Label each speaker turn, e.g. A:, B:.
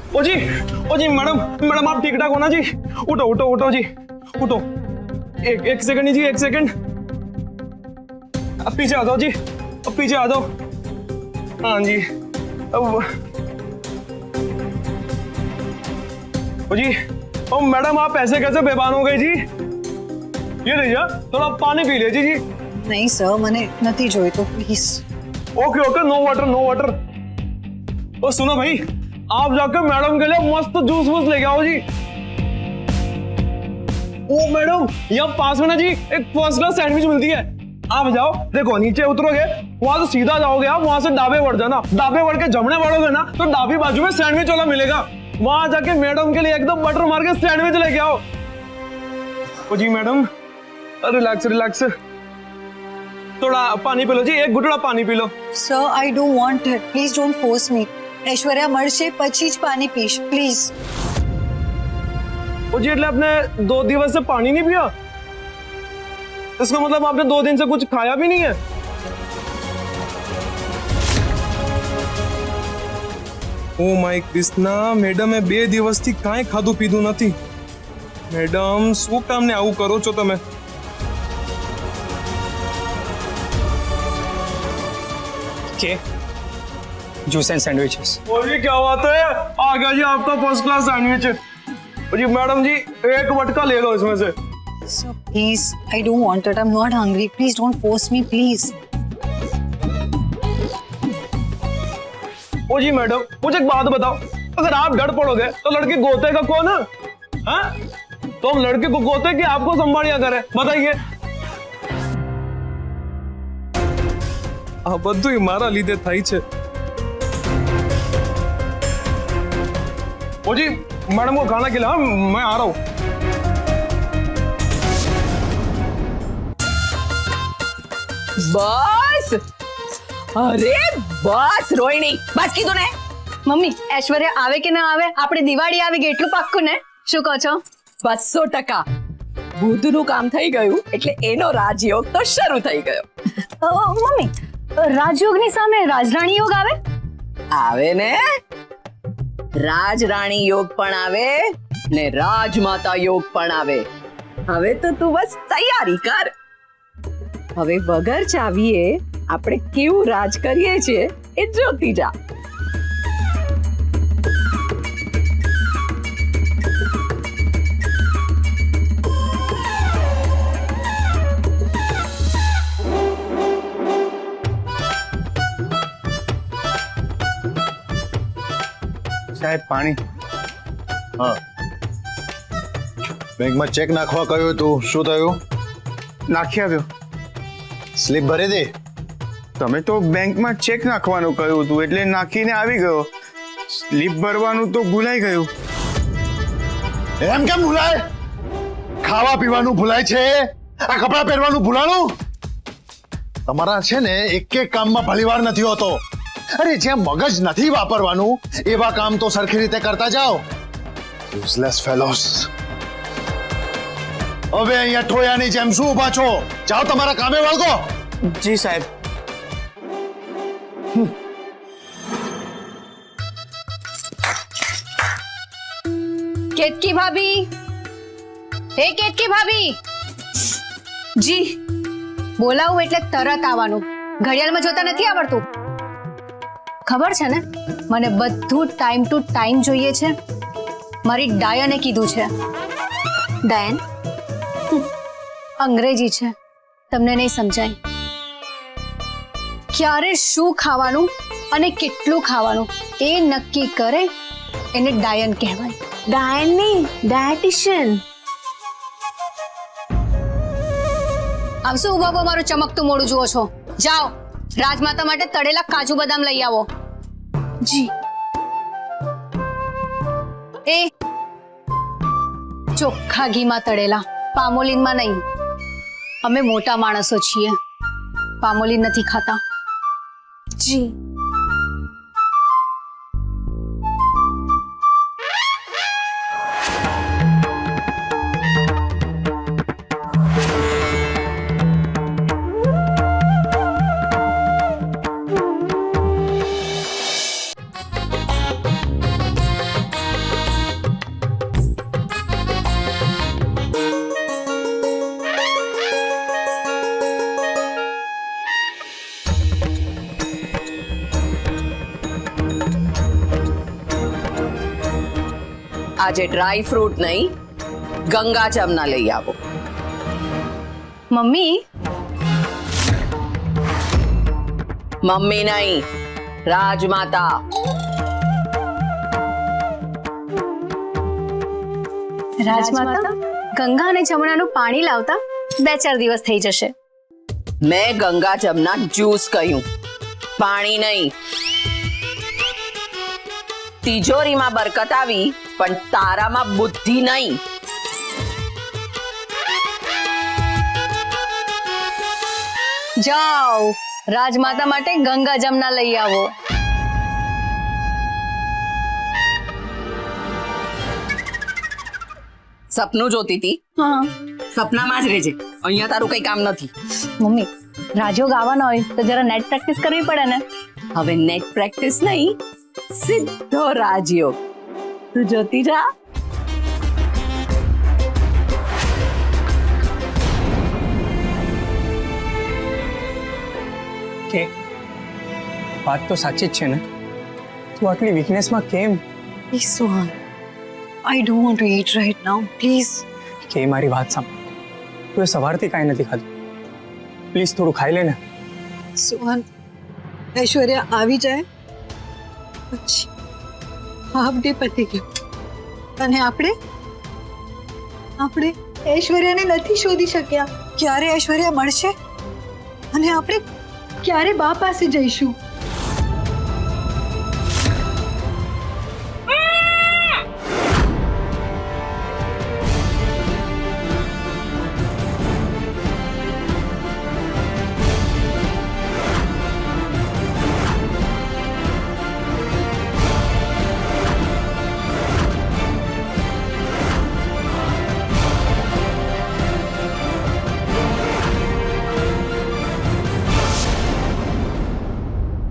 A: ओ जी madam madam आप ठीक ठाक हो ना जी? उठो उठो उठो जी, उठो। एक सेकंड जी, एक सेकंड। अब पीछे आ जाओ जी, अब पीछे आ जाओ। हाँ जी। अब ओ जी, ओ मैडम आप ऐसे कैसे बेभान हो गए जी? ये लीजिए थोड़ा पानी पी लीजिए जी।
B: नहीं सर, मैंने नहीं जोई तो please.
A: Okay okay, no water no water. ओ सुनो भाई, आप जाकर मैडम के लिए मस्त जूस वूस लेके आओ जी। ओ मैडम, यहाँ पास में ना जी एक फर्स्ट क्लास सैंडविच मिलती है। आप जाओ, देखो नीचे उतरोगे, वहां से सीधा जाओगे आप, वहां से डाबे बढ़ जाना, डाबे बढ़ के जमने बढ़ोगे ना तो डाबी बाजू में सैंडविच वाला मिलेगा। वहां जाके मैडम के लिए एकदम बटर मार के सैंडविच लेके आओ। ओ जी मैडम, रिलैक्स रिलैक्स। थोड़ा पानी पी लो जी, एक घुटड़ा पानी पी लो।
B: Sir I don't want it, please don't force me. Aishwarya मरशे પછી જ પાણી પીશ પ્લીઝ।
A: ओ जी, એટલે आपने 2 दिवस से पानी नहीं पिया? इसका मतलब आपने 2 दिन से कुछ खाया भी नहीं है? ओ माय कृष्णा, મેડમે 2 દિવસથી કાંઈ ખાધું પીધું નથી। મેડમ શું કામને આવું કરો છો તમે?
C: के जूस एंड सैंडविचेस।
A: ओ जी क्या बात है, आ गया जी आपका फर्स्ट क्लास सैंडविच। ओ जी मैडम जी, एक वटका ले लो इसमें से।
B: Sir please, I don't want it, I am not hungry, please don't force me please.
A: ओ जी मैडम, मुझे एक बात बताओ, अगर आप डर पड़ोगे तो लड़के गोतेगा कौन है? हाँ? तो हम लड़के को गोते कि आपको संभालिया करे, बताइए। आ બધું મારા લીધે થાય છે। ओ जी मैडम को खाना खिला, मैं आ रहा हूँ।
D: बस, अरे बस रोहिणी, बस कीधું ને।
E: મમ્મી ઐશ્વર્યા આવે કે ના આવે, આપણે દિવાળી આવી ગઈ એટલું પાક્કું ને? શું કહો છો?
D: 200% બુધનું કામ થઈ ગયું એટલે એનો રાજયોગ તો શરૂ થઈ ગયો।
E: મમ્મી રાજયોગની સામે રાજરાણી યોગ આવે?
D: આવે ને, રાજરાણી યોગ પણ આવે ને રાજમાતા યોગ પણ આવે। હવે તો તું બસ તૈયારી કર। હવે વગર ચાવીએ આપણે કેવું રાજ કરીએ છીએ એ જોતી જા।
F: સાહેબ પાણી।
G: હા, બેંકમાં ચેક નાખવા કહ્યું હતું, શું થયું?
F: નાખી આવ્યો।
G: સ્લીપ ભરી દે।
F: તમે તો બેંકમાં ચેક નાખવાનું કહ્યું હતું એટલે નાખીને આવી ગયો। સ્લીપ ભરવાનું તો ભૂલાઈ ગયું।
G: એમ કેમ ભૂલાય? ખાવા પીવાનું ભૂલાય છે, આ કપડાં પહેરવાનું ભૂલાણું? તમારા છે ને એક એક કામમાં ભલીવાર નથી હોતો। અરે જ્યાં મગજ નથી વાપરવાનું એવા કામ તો સરખી રીતે કરતા જાઓ। યુઝલેસ ફેલોસ। હવે અહીંયા ઠોયાની જેમ શું ઊભા છો? જાઓ તમારા કામે વળગો।
F: જી સાહેબ।
E: કેતકી ભાભી, હે કેતકી ભાભી જી, બોલાવું એટલે તરત આવવાનું, ઘડિયાળમાં જોતા નથી આવડતું? ખબર છે ને, મને બધું ટાઈમ ટુ ટાઈમ જોઈએ છે। મારી ડાયને કીધું છે। ડાયન અંગ્રેજી છે, તમને નહીં સમજાય। ક્યારે શું ખાવાનું અને કેટલું ખાવાનું એ નક્કી કરે એને ડાયન કહેવાય। ડાયન નહીં, ડાયટિશિયન। આમ શું ઉભા મારું ચમકતું મોડું જુઓ છો? જાઓ રાજમાતા માટે તળેલા કાજુ બદામ લઈ આવો। જી। એ ચોખ્ખા ઘીમાં તળેલા, પામોલીનમાં નહીં। અમે મોટા માણસો છીએ, પામોલીન નથી ખાતા। જી।
D: આજે ડ્રાય ફ્રૂટ નહીં, ગંગા જમના લઈ આવો.
E: મમ્મી
D: મમ્મી નહીં, રાજમાતા.
E: રાજમાતા ગંગા અને જમણાનું પાણી લાવતા 2-4 દિવસ થઈ જશે.
D: મેં ગંગા જમના જ્યુસ કહ્યું, પાણી નહીં. તિજોરીમાં બરકત આવી પણ તારામાં બુદ્ધિ નહીં.
E: જાઓ રાજમાતા માટે ગંગા જમના લઈ આવો.
D: સપનું જોતી હતી,
E: હા
D: સપનામાં જ રહેજે. અહીંયા તારું કઈ કામ નથી.
E: મમ્મી રાજ્યો ગાવાનો હોય તો જરા નેટ પ્રેક્ટિસ કરવી પડે ને.
D: હવે નેટ પ્રેક્ટિસ નહીં, સીધો રાજયોગ. તું જોતી જા.
C: કે વાત તો સાચી જ છે ને? તું આટલી વીકનેસમાં કેમ?
B: Please, Suhan. I don't want to eat right now. Please.
C: કે મારી વાત સાંભળ. તું એ સવારથી કાંઈ નથી ખાધું. પ્લીઝ થોડું ખાઈ લે ને.
B: સુહાન, ઐશ્વર્યા આવી જાય પછી હાફ ડે પતી ગયો અને આપણે ઐશ્વર્યાને નથી શોધી શક્યા. ક્યારે ઐશ્વર્યા મળશે અને આપણે ક્યારે બા પાસે જઈશું?